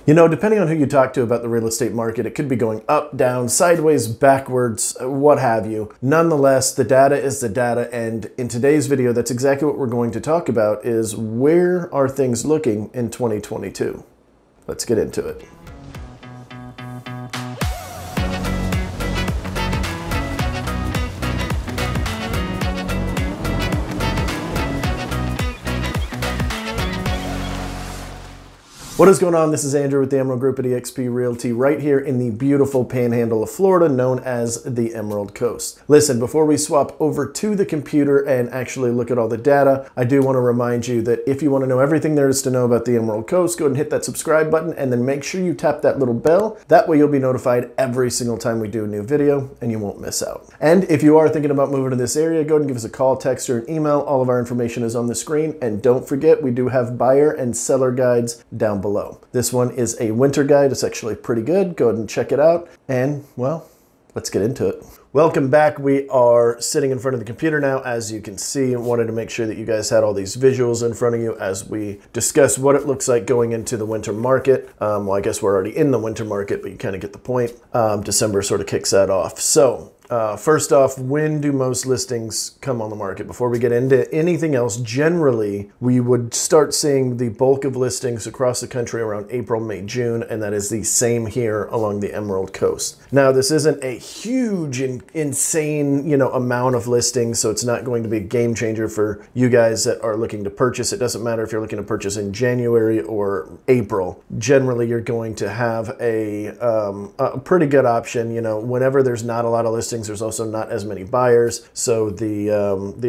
You know, depending on who you talk to about the real estate market, it could be going up, down, sideways, backwards, what have you. Nonetheless, the data is the data, and in today's video, that's exactly what we're going to talk about is where are things looking in 2022? Let's get into it. What is going on? This is Andrew with the Emerald Group at eXp Realty right here in the beautiful panhandle of Florida known as the Emerald Coast. Listen, before we swap over to the computer and actually look at all the data, I do want to remind you that if you want to know everything there is to know about the Emerald Coast, go ahead and hit that subscribe button and then make sure you tap that little bell. That way you'll be notified every single time we do a new video and you won't miss out. And if you are thinking about moving to this area, go ahead and give us a call, text, or an email. All of our information is on the screen. And don't forget, we do have buyer and seller guides down below. This one is a winter guide. It's actually pretty good. Go ahead and check it out. And, well, let's get into it. Welcome back. We are sitting in front of the computer now, as you can see, and wanted to make sure that you guys had all these visuals in front of you as we discuss what it looks like going into the winter market. Well, I guess we're already in the winter market, but you kind of get the point. December sort of kicks that off. So, first off, when do most listings come on the market? Before we get into anything else, generally, we would start seeing the bulk of listings across the country around April, May, June, and that is the same here along the Emerald Coast. Now, this isn't a huge and insane, amount of listings, so it's not going to be a game changer for you guys that are looking to purchase. It doesn't matter if you're looking to purchase in January or April. Generally, you're going to have a pretty good option. Whenever there's not a lot of listings, there's also not as many buyers, so the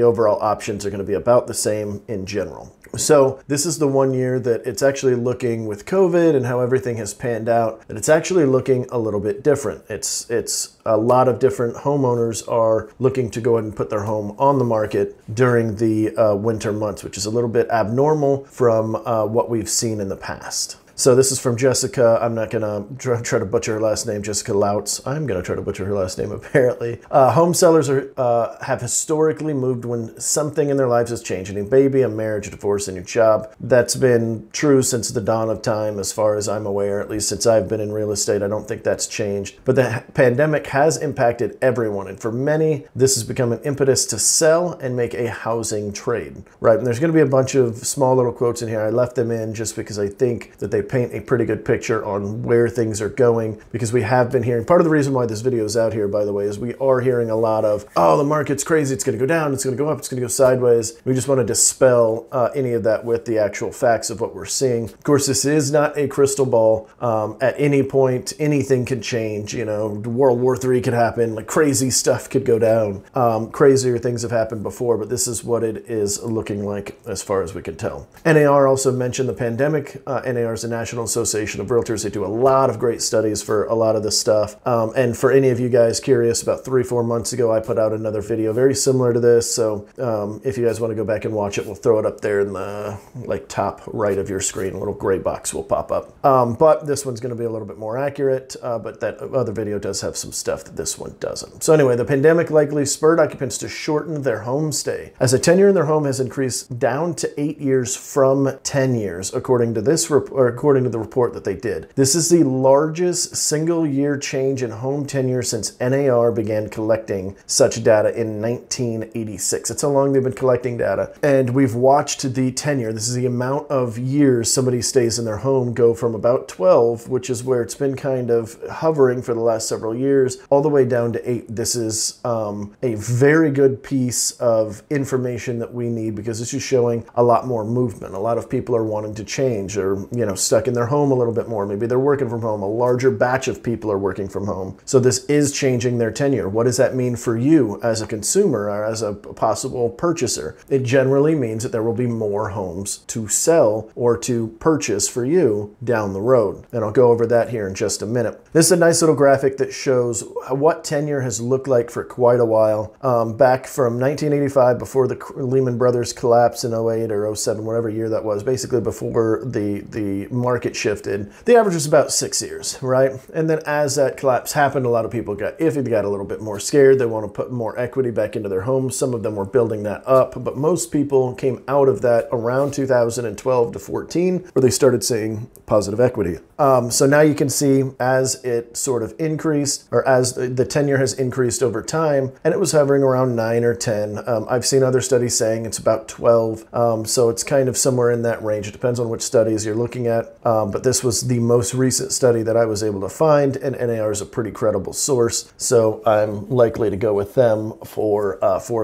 overall options are going to be about the same in general. So this is the one year that it's actually looking, with COVID and how everything has panned out, that it's actually looking a little bit different. It's a lot of different homeowners are looking to go ahead and put their home on the market during the winter months, which is a little bit abnormal from what we've seen in the past. So this is from Jessica. I'm not gonna try to butcher her last name, Jessica Lautz. I'm gonna try to butcher her last name, apparently. Home sellers have historically moved when something in their lives has changed. A new baby, a marriage, a divorce, a new job. That's been true since the dawn of time, as far as I'm aware, at least since I've been in real estate. I don't think that's changed. But the pandemic has impacted everyone. And for many, this has become an impetus to sell and make a housing trade, right? And there's gonna be a bunch of small little quotes in here. I left them in just because I think that they paint a pretty good picture on where things are going, because we have been hearing, part of the reason why this video is out here, by the way, is we are hearing a lot of, oh, the market's crazy, it's going to go down, it's going to go up, it's going to go sideways. We just want to dispel any of that with the actual facts of what we're seeing. Of course, this is not a crystal ball. At any point, anything could change. World War III could happen, like crazy stuff could go down. Crazier things have happened before, but this is what it is looking like as far as we can tell. NAR also mentioned the pandemic. NAR is a National Association of Realtors. They do a lot of great studies for a lot of this stuff. And for any of you guys curious, about 3-4 months ago, I put out another video very similar to this. So if you guys want to go back and watch it, we'll throw it up there in the top right of your screen. A little gray box will pop up. But this one's going to be a little bit more accurate. But that other video does have some stuff that this one doesn't. So anyway, the pandemic likely spurred occupants to shorten their home stay, as a tenure in their home has increased down to 8 years from 10 years, according to this report. According to the report that they did. This is the largest single year change in home tenure since NAR began collecting such data in 1986. That's how long they've been collecting data. And we've watched the tenure. This is the amount of years somebody stays in their home go from about 12, which is where it's been kind of hovering for the last several years, all the way down to 8. This is a very good piece of information that we need, because this is showing a lot more movement. A lot of people are wanting to change, or, stuck in their home a little bit more. Maybe they're working from home. A larger batch of people are working from home. So this is changing their tenure. What does that mean for you as a consumer or as a possible purchaser? It generally means that there will be more homes to sell or to purchase for you down the road. And I'll go over that here in just a minute. This is a nice little graphic that shows what tenure has looked like for quite a while. Back from 1985, before the Lehman Brothers collapse in 08 or 07, whatever year that was, basically before the market shifted, the average was about 6 years, right? And then as that collapse happened, a lot of people got iffy, they got a little bit more scared, they want to put more equity back into their homes. Some of them were building that up, but most people came out of that around 2012 to 14, where they started seeing positive equity. So now you can see as it sort of increased, or as the tenure has increased over time, and it was hovering around 9 or 10. I've seen other studies saying it's about 12. So it's kind of somewhere in that range. It depends on which studies you're looking at. But this was the most recent study that I was able to find, and NAR is a pretty credible source. So I'm likely to go with them for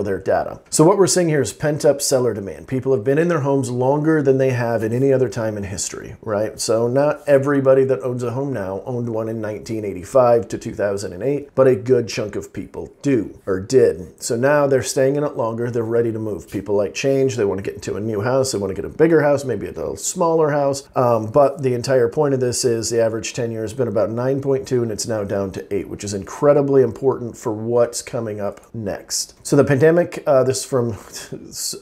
their data. So what we're seeing here is pent-up seller demand. People have been in their homes longer than they have at any other time in history, right? So not everybody that owns a home now owned one in 1985 to 2008, but a good chunk of people do or did. So now they're staying in it longer. They're ready to move. People like change. They want to get into a new house. They want to get a bigger house, maybe a little smaller house. But the entire point of this is the average tenure has been about 9.2 and it's now down to 8, which is incredibly important for what's coming up next. So the pandemic, this is from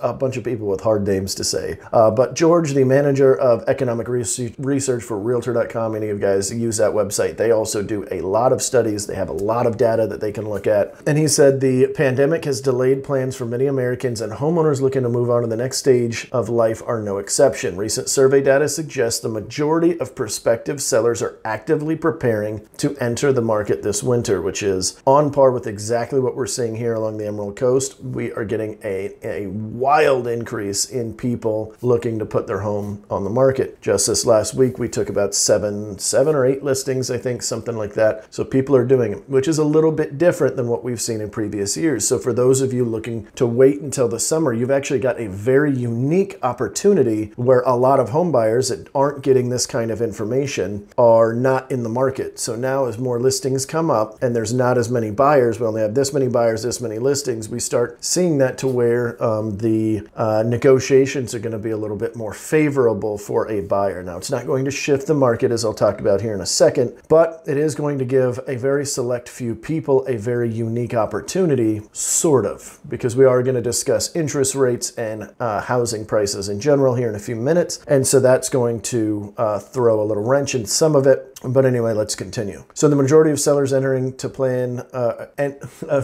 a bunch of people with hard names to say, but George, the manager of economic research for Realtor.com, any of you guys use that website, they also do a lot of studies. They have a lot of data that they can look at. And he said the pandemic has delayed plans for many Americans, and homeowners looking to move on to the next stage of life are no exception. Recent survey data suggests the majority of prospective sellers are actively preparing to enter the market this winter, which is on par with exactly what we're seeing here along the Emerald Coast. We are getting a wild increase in people looking to put their home on the market. Just this last week, we took about seven or eight listings, I think, something like that. So people are doing it, which is a little bit different than what we've seen in previous years. So for those of you looking to wait until the summer, you've actually got a very unique opportunity where a lot of home buyers that aren't getting this kind of information are not in the market. So now as more listings come up and there's not as many buyers, we only have this many buyers, this many listings, we start seeing that to where the negotiations are going to be a little bit more favorable for a buyer. Now, it's not going to shift the market, as I'll talk about here in a second, but it is going to give a very select few people a very unique opportunity, sort of, because we are going to discuss interest rates and housing prices in general here in a few minutes. And so that's going to throw a little wrench in some of it. But anyway, let's continue. So the majority of sellers entering to plan,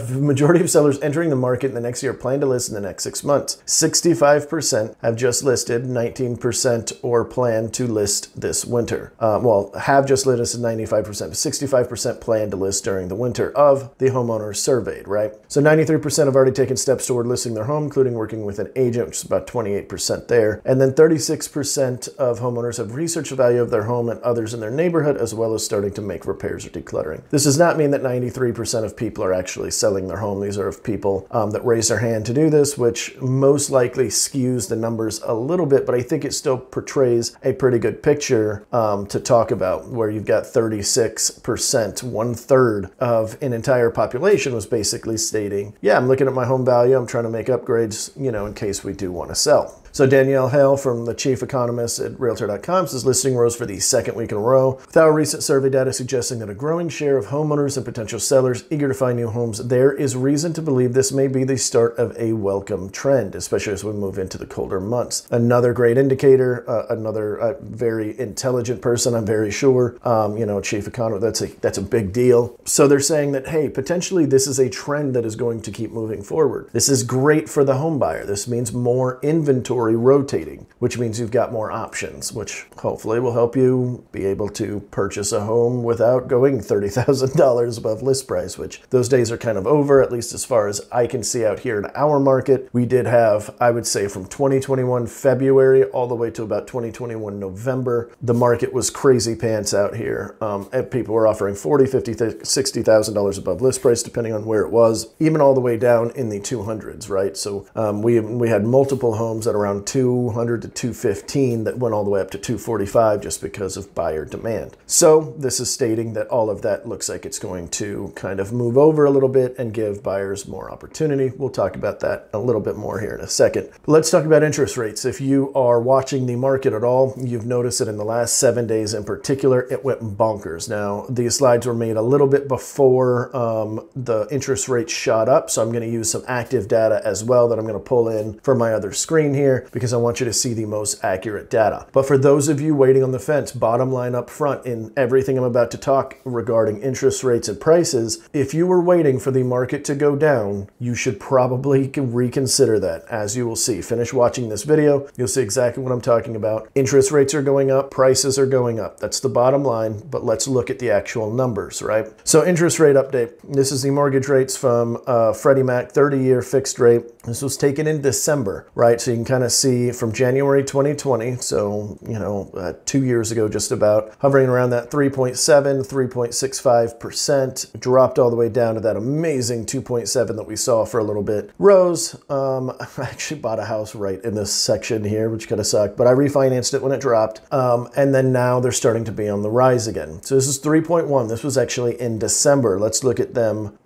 majority of sellers entering the market in the next year plan to list in the next 6 months. 65% have just listed, 19% or plan to list this winter. Well, have just listed 95%, 65% plan to list during the winter of the homeowners surveyed, right? So 93% have already taken steps toward listing their home, including working with an agent, which is about 28% there. And then 36% of homeowners have researched the value of their home and others in their neighborhood, as well as starting to make repairs or decluttering. This does not mean that 93% of people are actually selling their home. These are of people that raise their hand to do this, which most likely skews the numbers a little bit, but I think it still portrays a pretty good picture to talk about, where you've got 36%, 1/3 of an entire population was basically stating, yeah, I'm looking at my home value, I'm trying to make upgrades, you know, in case we do want to sell. So Danielle Hale from the chief economist at Realtor.com says listing rose for the second week in a row, with our recent survey data suggesting that a growing share of homeowners and potential sellers eager to find new homes. There is reason to believe this may be the start of a welcome trend, especially as we move into the colder months. Another great indicator, another very intelligent person, I'm very sure, you know, chief economist, that's a big deal. So they're saying that, hey, potentially this is a trend that is going to keep moving forward. This is great for the home buyer. This means more inventory rotating, which means you've got more options, which hopefully will help you be able to purchase a home without going $30,000 above list price, which those days are kind of over, at least as far as I can see out here in our market. We did have, I would say, from 2021 February all the way to about 2021 November, the market was crazy pants out here. And people were offering $40,000, $50,000, $60,000 above list price, depending on where it was, even all the way down in the 200s, right? So we had multiple homes at around 200 to 215 that went all the way up to 245 just because of buyer demand. So this is stating that all of that looks like it's going to kind of move over a little bit and give buyers more opportunity. We'll talk about that a little bit more here in a second. But let's talk about interest rates. If you are watching the market at all, you've noticed that in the last 7 days in particular, it went bonkers. Now, these slides were made a little bit before the interest rates shot up, so I'm going to use some active data as well that I'm going to pull in for my other screen here. here because I want you to see the most accurate data. But for those of you waiting on the fence, bottom line up front in everything I'm about to talk regarding interest rates and prices, if you were waiting for the market to go down, you should probably reconsider that. As you will see, finish watching this video, you'll see exactly what I'm talking about. Interest rates are going up, prices are going up. That's the bottom line, but let's look at the actual numbers, right? So interest rate update. This is the mortgage rates from Freddie Mac 30-year fixed rate. This was taken in December, right? So you can kind of see from January 2020, so, 2 years ago just about, hovering around that 3.7, 3.65%, dropped all the way down to that amazing 2.7 that we saw for a little bit. Rose, I actually bought a house right in this section here, which kind of sucked, but I refinanced it when it dropped. And then now they're starting to be on the rise again. So this is 3.1. This was actually in December. Let's look at them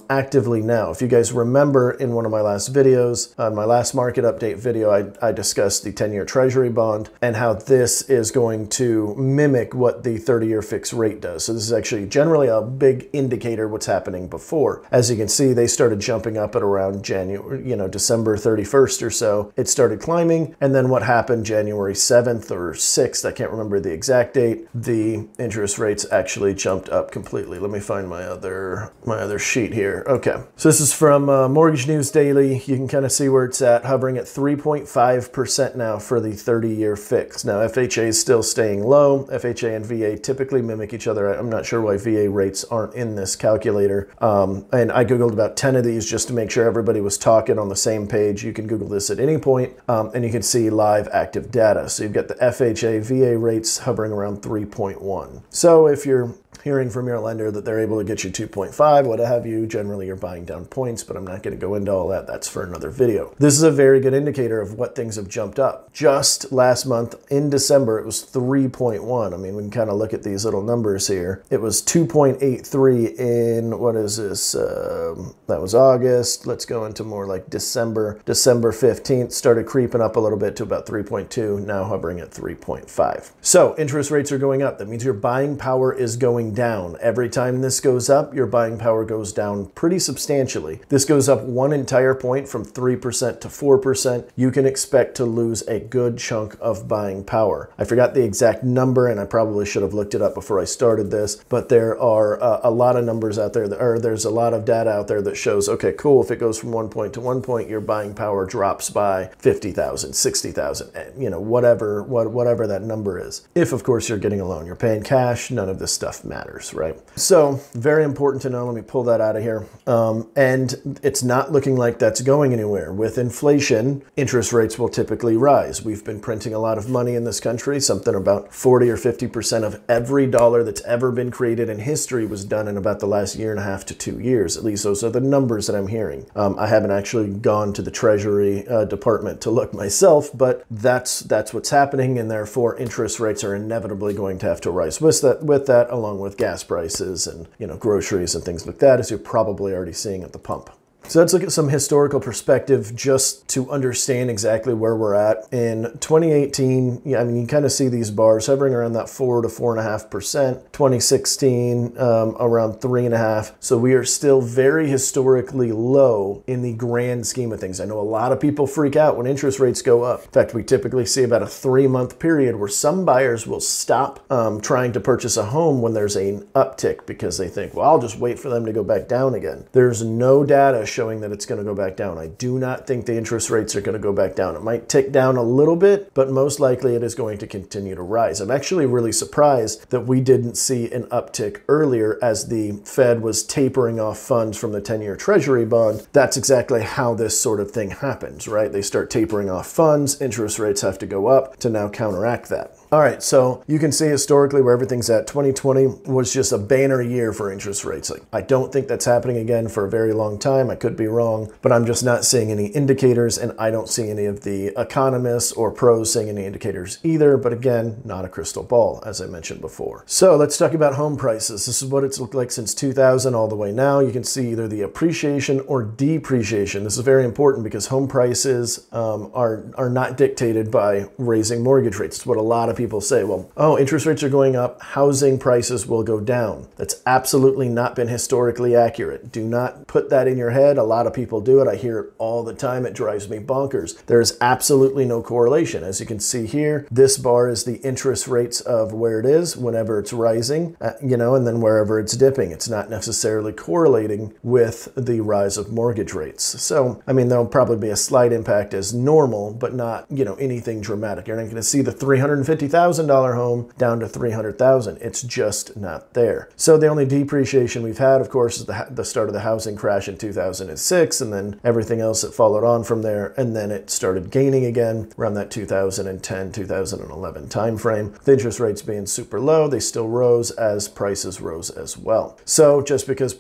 actively now. If you guys remember in one of my last videos, my last market update video, I discussed the 10-year treasury bond and how this is going to mimic what the 30-year fixed rate does. So this is actually generally a big indicator what's happening before. As you can see, they started jumping up at around January, December 31st or so. It started climbing, and then what happened January 7th or 6th, I can't remember the exact date, the interest rates actually jumped up completely. Let me find my other sheet here. Okay, so this is from Mortgage News Daily. You can kind of see where it's at, hovering at 3.5% now for the 30-year fix. Now FHA is still staying low. FHA and VA typically mimic each other. I'm not sure why VA rates aren't in this calculator. And I Googled about 10 of these just to make sure everybody was talking on the same page. You can Google this at any point, and you can see live active data. So you've got the FHA VA rates hovering around 3.1. So if you're hearing from your lender that they're able to get you 2.5, what have you, generally you're buying down points, but I'm not going to go into all that. That's for another video. This is a very good indicator of what things have jumped up. Just last month in December, it was 3.1. I mean, we can kind of look at these little numbers here. It was 2.83 in, what is this? That was August. Let's go into more like December. December 15th started creeping up a little bit to about 3.2, now hovering at 3.5. So interest rates are going up. That means your buying power is going down. Every time this goes up, your buying power goes down pretty substantially. This goes up 1 entire point from 3% to 4%. You can expect to lose a good chunk of buying power. I forgot the exact number, and I probably should have looked it up before I started this, but there are a lot of numbers out there, there's a lot of data out there that shows, okay, cool, if it goes from 1 point to 1 point, your buying power drops by 50,000, 60,000, whatever that number is. If, of course, you're getting a loan, you're paying cash, none of this stuff matters, right? So very important to know. Let me pull that out of here. And it's not looking like that's going anywhere. With inflation, interest rates will typically rise. We've been printing a lot of money in this country. Something about 40 or 50% of every dollar that's ever been created in history was done in about the last 1.5 to 2 years. At least those are the numbers that I'm hearing. I haven't actually gone to the Treasury Department to look myself, but that's what's happening, and therefore interest rates are inevitably going to have to rise with that along with gas prices and groceries and things like that, as you're probably already seeing at the pump. So let's look at some historical perspective just to understand exactly where we're at. In 2018, I mean, you kind of see these bars hovering around that 4 to 4.5%. 2016, around 3.5%. So we are still very historically low in the grand scheme of things. I know a lot of people freak out when interest rates go up. In fact, we typically see about a 3-month period where some buyers will stop trying to purchase a home when there's an uptick because they think, well, I'll just wait for them to go back down again. There's no data showing that it's going to go back down. I do not think the interest rates are going to go back down. It might tick down a little bit, but most likely it is going to continue to rise. I'm actually really surprised that we didn't see an uptick earlier as the Fed was tapering off funds from the 10-year treasury bond. That's exactly how this sort of thing happens, right? They start tapering off funds, interest rates have to go up to now counteract that. All right, so you can see historically where everything's at. 2020 was just a banner year for interest rates. I don't think that's happening again for a very long time. I could be wrong, but I'm just not seeing any indicators, and I don't see any of the economists or pros seeing any indicators either. But again, not a crystal ball, as I mentioned before. So let's talk about home prices. This is what it's looked like since 2000 all the way now. You can see either the appreciation or depreciation. This is very important because home prices are not dictated by raising mortgage rates. It's what a lot of people people say, well, oh, interest rates are going up, housing prices will go down. That's absolutely not been historically accurate. Do not put that in your head. A lot of people do it. I hear it all the time. It drives me bonkers. There is absolutely no correlation. As you can see here, this bar is the interest rates of where it is whenever it's rising, you know, and then wherever it's dipping. It's not necessarily correlating with the rise of mortgage rates. So, I mean, there'll probably be a slight impact as normal, but not, you know, anything dramatic. You're not going to see the $350,000 home down to $300,000. It's just not there. So the only depreciation we've had, of course, is the start of the housing crash in 2006, and then everything else that followed on from there. And then it started gaining again around that 2010, 2011 timeframe. With interest rates being super low, they still rose as prices rose as well. So just because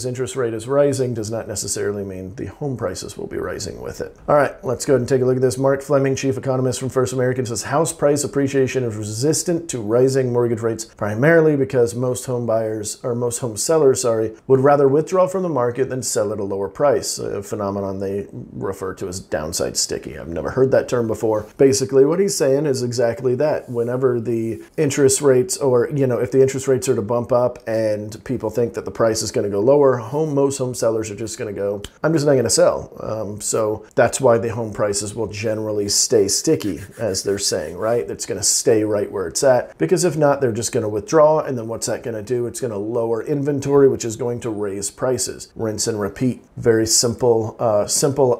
interest rate is rising does not necessarily mean the home prices will be rising with it. All right, let's go ahead and take a look at this. Mark Fleming, chief economist from First American, says house price appreciation is resistant to rising mortgage rates primarily because most home sellers, would rather withdraw from the market than sell at a lower price, a phenomenon they refer to as downside sticky. I've never heard that term before. Basically, what he's saying is exactly that. Whenever the interest rates, or, you know, if the interest rates are to bump up and people think that the price is going to go lower, most home sellers are just going to go, I'm just not going to sell. So that's why the home prices will generally stay sticky, as they're saying, right? It's going to stay right where it's at, because if not, they're just going to withdraw. And then what's that going to do? It's going to lower inventory, which is going to raise prices. Rinse and repeat. Very simple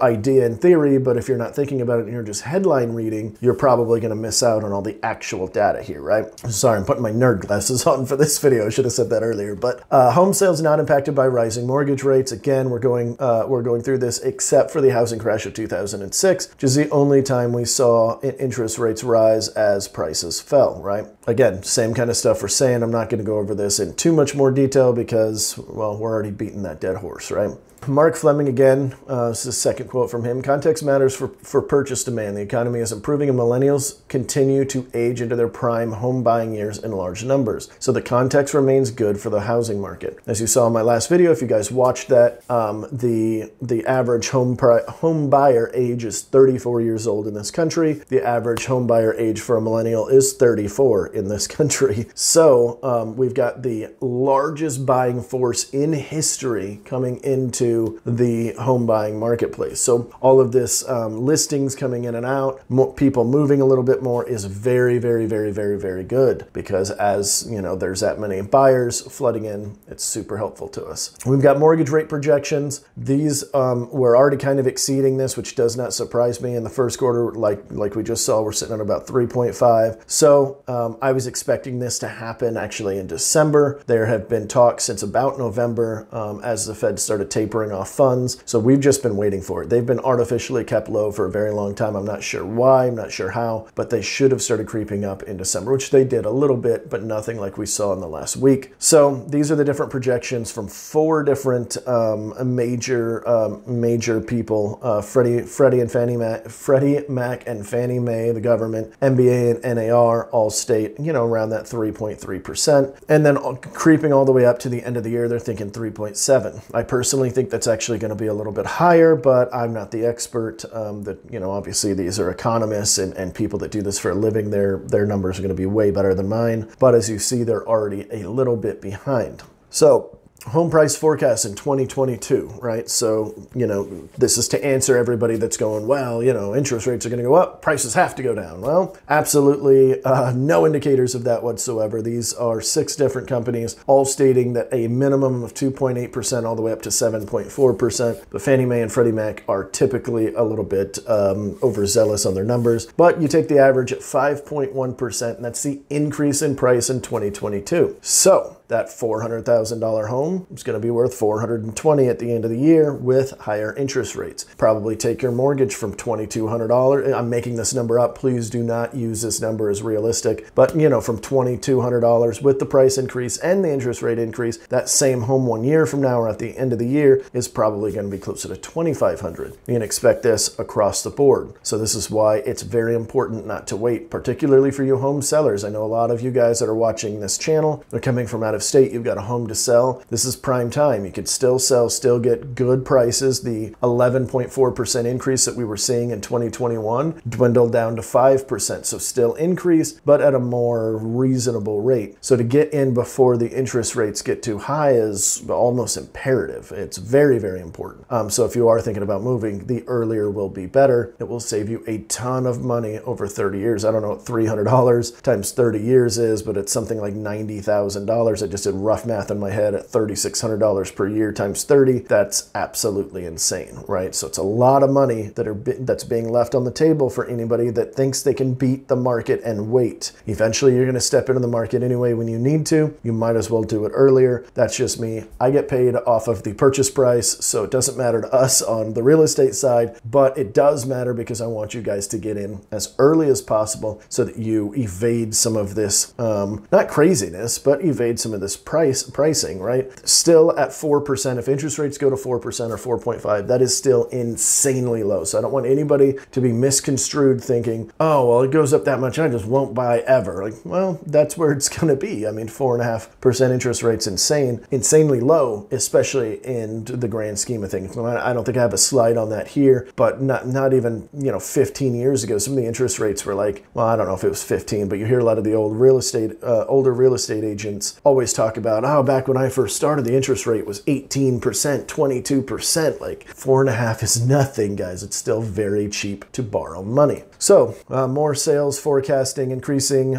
idea in theory, but if you're not thinking about it and you're just headline reading, you're probably going to miss out on all the actual data here, right? Sorry, I'm putting my nerd glasses on for this video. I should have said that earlier. But home sales not impacted by rising mortgage rates. Again, we're going through this except for the housing crash of 2006, which is the only time we saw interest rates rise as prices fell, right? Again, same kind of stuff we're saying. I'm not going to go over this in too much more detail because, well, we're already beating that dead horse, right? Mark Fleming again, this is the second quote from him. Context matters for purchase demand. The economy is improving and millennials continue to age into their prime home buying years in large numbers. So the context remains good for the housing market. As you saw in my last video, if you guys watched that, the average home buyer age is 34 years old in this country. The average home buyer age for a millennial is 34 in this country. So we've got the largest buying force in history coming into the home buying marketplace. So all of this listings coming in and out, people moving a little bit more is very, very, very, very, very good, because as you know, there's that many buyers flooding in, it's super helpful to us. We've got mortgage rate projections. These we're already kind of exceeding this, which does not surprise me. In the first quarter, like we just saw, we're sitting at about 3.5. So I was expecting this to happen actually in December. There have been talks since about November as the Fed started tapering off funds. So we've just been waiting for it. They've been artificially kept low for a very long time. I'm not sure why, I'm not sure how, but they should have started creeping up in December, which they did a little bit, but nothing like we saw in the last week. So these are the different projections from four different major people, Freddie Mac and Fannie Mae, the government, MBA and NAR, all state, you know, around that 3.3%. And then creeping all the way up to the end of the year, they're thinking 3.7. I personally think that's actually going to be a little bit higher, but I'm not the expert. You know, obviously these are economists and people that do this for a living. Their numbers are going to be way better than mine. But as you see, they're already a little bit behind. So home price forecast in 2022, right? So, you know, this is to answer everybody that's going, well, you know, interest rates are going to go up, prices have to go down. Well, absolutely no indicators of that whatsoever. These are 6 different companies, all stating that a minimum of 2.8% all the way up to 7.4%. But Fannie Mae and Freddie Mac are typically a little bit overzealous on their numbers. But you take the average at 5.1%, and that's the increase in price in 2022. So that $400,000 home is going to be worth $420,000 at the end of the year with higher interest rates. Probably take your mortgage from $2,200. I'm making this number up. Please do not use this number as realistic. But, you know, from $2,200 with the price increase and the interest rate increase, that same home 1 year from now or at the end of the year is probably going to be closer to $2,500. You can expect this across the board. So this is why it's very important not to wait, particularly for you home sellers. I know a lot of you guys that are watching this channel, they're coming from out of of state, you've got a home to sell, this is prime time. You could still sell, still get good prices. The 11.4% increase that we were seeing in 2021 dwindled down to 5%. So still increase, but at a more reasonable rate. So to get in before the interest rates get too high is almost imperative. It's very, very important. So if you are thinking about moving, the earlier will be better. It will save you a ton of money over 30 years. I don't know what $300 times 30 years is, but it's something like $90,000. I just did rough math in my head at $3,600 per year times 30. That's absolutely insane, right? So it's a lot of money that's being left on the table for anybody that thinks they can beat the market and wait. Eventually, you're going to step into the market anyway when you need to. You might as well do it earlier. That's just me. I get paid off of the purchase price, so it doesn't matter to us on the real estate side, but it does matter because I want you guys to get in as early as possible so that you evade some of this, not craziness, but evade some of this pricing, right? Still at 4%, if interest rates go to 4% or 4.5, that is still insanely low. So I don't want anybody to be misconstrued thinking, oh, well, it goes up that much, I just won't buy ever. Like, well, that's where it's going to be. I mean, 4.5% interest rate's insanely low, especially in the grand scheme of things. I don't think I have a slide on that here, but not even, 15 years ago, some of the interest rates were like, well, I don't know if it was 15, but you hear a lot of the older real estate agents always talk about, oh, back when I first started, the interest rate was 18%, 22%. Like 4.5 is nothing, guys. It's still very cheap to borrow money. So more sales forecasting increasing.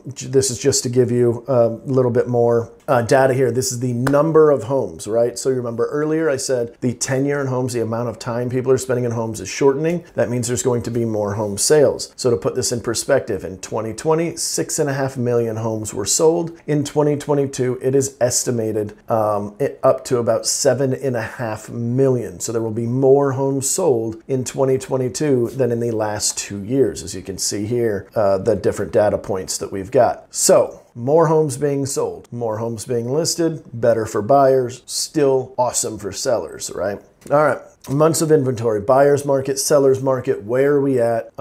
This is just to give you a little bit more data here. This is the number of homes, right? So you remember earlier I said the tenure in homes, the amount of time people are spending in homes is shortening. That means there's going to be more home sales. So to put this in perspective, in 2020, 6.5 million homes were sold. In 2022, it is estimated up to about 7.5 million. So there will be more homes sold in 2022 than in the last 2 years, as you can see here, the different data points that we've got. So more homes being sold, more homes being listed, better for buyers, still awesome for sellers, right? All right. Months of inventory, buyer's market, seller's market, where are we at?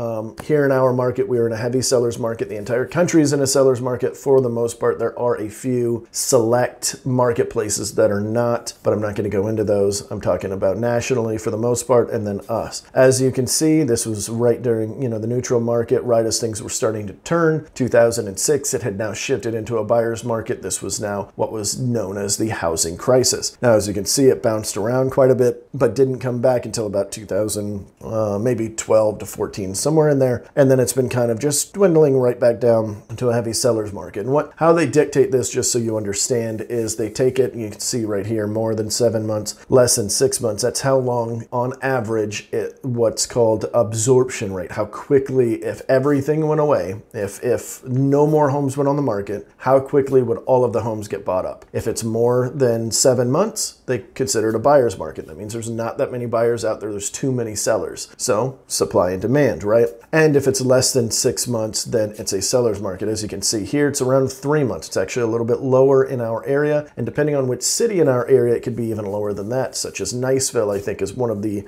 Here in our market, we are in a heavy seller's market. The entire country is in a seller's market for the most part. There are a few select marketplaces that are not, but I'm not going to go into those. I'm talking about nationally for the most part, and then us. As you can see, this was right during, the neutral market, right as things were starting to turn. 2006, it had now shifted into a buyer's market. This was now what was known as the housing crisis. Now, as you can see, it bounced around quite a bit, but didn't come back until about 2000, maybe 12 to 14, somewhere in there. And then it's been kind of just dwindling right back down into a heavy seller's market. And how they dictate this, just so you understand, is they take it, you can see right here, more than 7 months, less than 6 months. That's how long on average what's called absorption rate, how quickly, if everything went away, if no more homes went on the market, how quickly would all of the homes get bought up? If it's more than 7 months, they consider it a buyer's market. That means there's not that many buyers out there. There's too many sellers. So supply and demand, right? And if it's less than 6 months, then it's a seller's market. As you can see here, it's around 3 months. It's actually a little bit lower in our area. And depending on which city in our area, it could be even lower than that, such as Niceville, I think, is one of the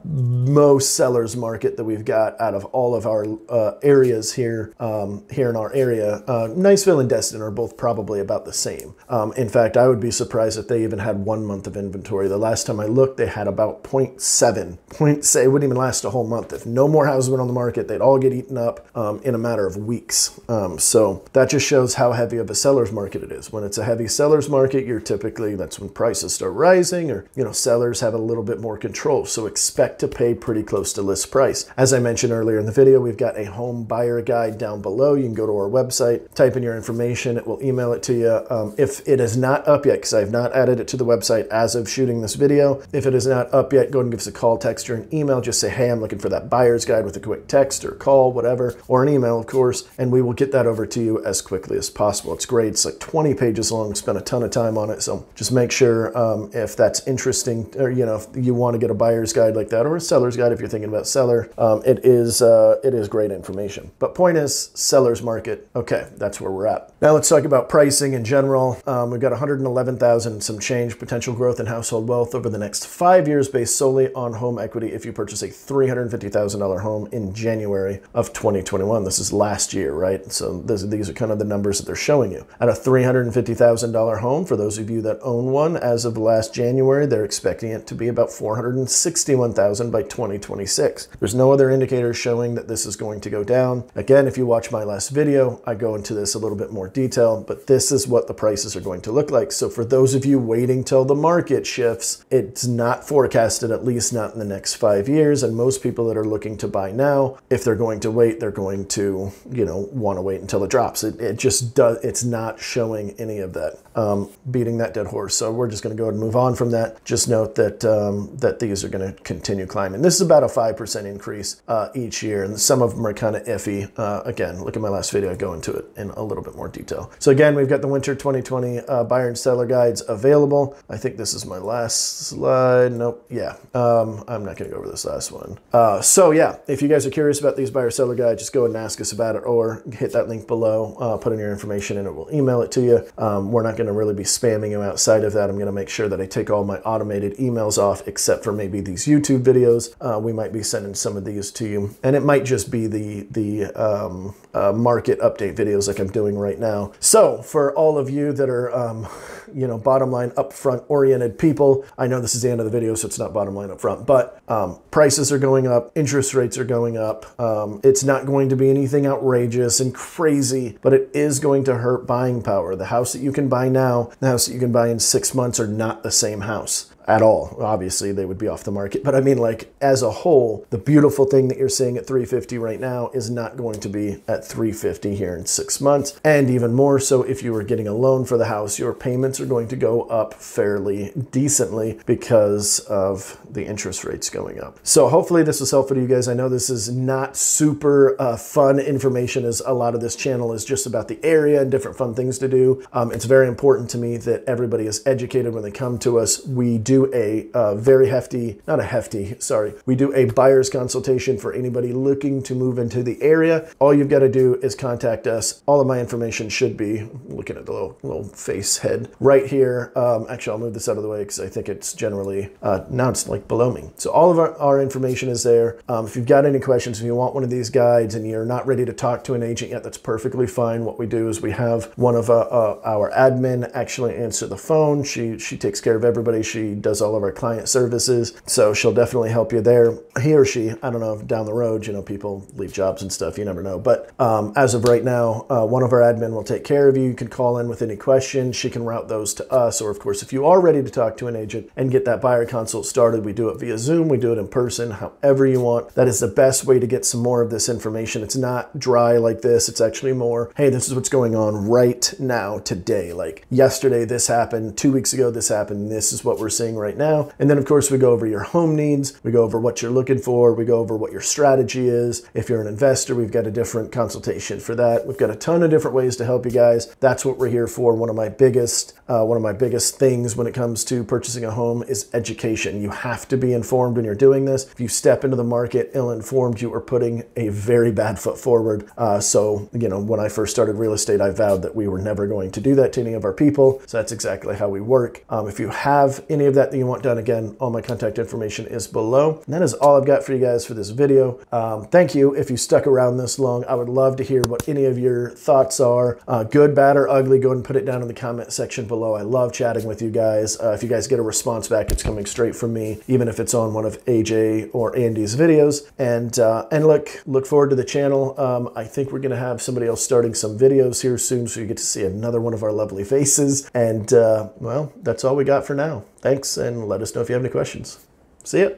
most seller's market that we've got out of all of our areas here in our area. Niceville and Destin are both probably about the same. In fact, I would be surprised if they even had 1 month of inventory. The last time I looked, they had about 0.7. It wouldn't even last a whole month. If no more houses went on the market, they'd all get eaten up in a matter of weeks. So that just shows how heavy of a seller's market it is. When it's a heavy seller's market, that's when prices start rising, or sellers have a little bit more control. So expect to pay pretty close to list price. As I mentioned earlier in the video, we've got a home buyer guide down below. You can go to our website, type in your information, it will email it to you. If it is not up yet, because I have not added it to the website as of shooting this video, if it is not up yet, go ahead and give us a call, text, or an email. Just say, hey, I'm looking for that buyer's guide, with a quick text or call, whatever, or an email, of course, and we will get that over to you as quickly as possible. It's great. It's like 20 pages long. Spent a ton of time on it. So just make sure if that's interesting, or if you want to get a buyer's guide like that, or a seller's guide if you're thinking about seller, it is great information. But point is, seller's market. Okay, that's where we're at. Now let's talk about pricing in general. We've got 111,000 and some change potential growth in household wealth over the next 5 years based based solely on home equity if you purchase a $350,000 home in January of 2021. This is last year, right? So these are kind of the numbers that they're showing you. At a $350,000 home, for those of you that own one, as of last January, they're expecting it to be about $461,000 by 2026. There's no other indicators showing that this is going to go down. Again, if you watch my last video, I go into this a little bit more detail, but this is what the prices are going to look like. So for those of you waiting till the market shifts, it's not forecasted, at least not in the next 5 years. And most people that are looking to buy now, if they're going to wait, they're going to, want to wait until it drops. It just does. It's not showing any of that, beating that dead horse. So we're just going to go ahead and move on from that. Just note that that these are going to continue climbing. This is about a 5% increase each year, and some of them are kind of iffy. Again, look at my last video. I go into it in a little bit more detail. So again, we've got the winter 2020 buyer and seller guides available. I think this is my last slide. Nope. Yeah. I'm not going to go over this last one. So yeah, if you guys are curious about these buyer seller guides, just go ahead and ask us about it, or hit that link below, put in your information and it will email it to you. We're not going to really be spamming you outside of that. I'm going to make sure that I take all my automated emails off, except for maybe these YouTube videos. We might be sending some of these to you, and it might just be the market update videos like I'm doing right now. So for all of you that are, bottom line upfront oriented people, I know this is the end of the video, so it's not bottom line upfront, but prices are going up, interest rates are going up. It's not going to be anything outrageous and crazy, but it is going to hurt buying power. The house that you can buy now, the house that you can buy in 6 months are not the same house at all. Obviously they would be off the market, but I mean, like, as a whole, the beautiful thing that you're seeing at $350 right now is not going to be at $350 here in 6 months. And even more so, if you were getting a loan for the house, your payments are going to go up fairly decently because of the interest rates going up. So hopefully this was helpful to you guys. I know this is not super fun information, as a lot of this channel is just about the area and different fun things to do. It's very important to me that everybody is educated when they come to us. We do a we do a buyer's consultation for anybody looking to move into the area. All you've got to do is contact us. All of my information should be, looking at the little face head right here. Actually, I'll move this out of the way because I think it's generally, now it's like below me. So all of our information is there. If you've got any questions, if you want one of these guides and you're not ready to talk to an agent yet, that's perfectly fine. What we do is we have one of our admin actually answer the phone. She takes care of everybody. She does all of our client services, so she'll definitely help you there. He or she, I don't know, if down the road, people leave jobs and stuff, you never know. But as of right now, one of our admin will take care of you. You can call in with any questions. She can route those to us, or of course, if you are ready to talk to an agent and get that buyer consult started, we do it via Zoom, we do it in person, however you want. That is the best way to get some more of this information. It's not dry like this. It's actually more, hey, this is what's going on right now, today. Like yesterday, this happened. 2 weeks ago, this happened. This is what we're seeing right now. And then of course we go over your home needs, we go over what you're looking for, we go over what your strategy is. If you're an investor, we've got a different consultation for that. We've got a ton of different ways to help you guys. That's what we're here for. One of my biggest things when it comes to purchasing a home is education. You have to be informed when you're doing this. If you step into the market ill-informed, you are putting a very bad foot forward. So when I first started real estate, I vowed that we were never going to do that to any of our people. So that's exactly how we work. If you have any of that you want done, again, all my contact information is below. And that is all I've got for you guys for this video. Thank you if you stuck around this long. I would love to hear what any of your thoughts are. Good, bad, or ugly, go ahead and put it down in the comment section below. I love chatting with you guys. If you guys get a response back, it's coming straight from me, even if it's on one of AJ or Andy's videos. And look forward to the channel. I think we're going to have somebody else starting some videos here soon, so you get to see another one of our lovely faces. And well, that's all we got for now. Thanks, and let us know if you have any questions. See ya.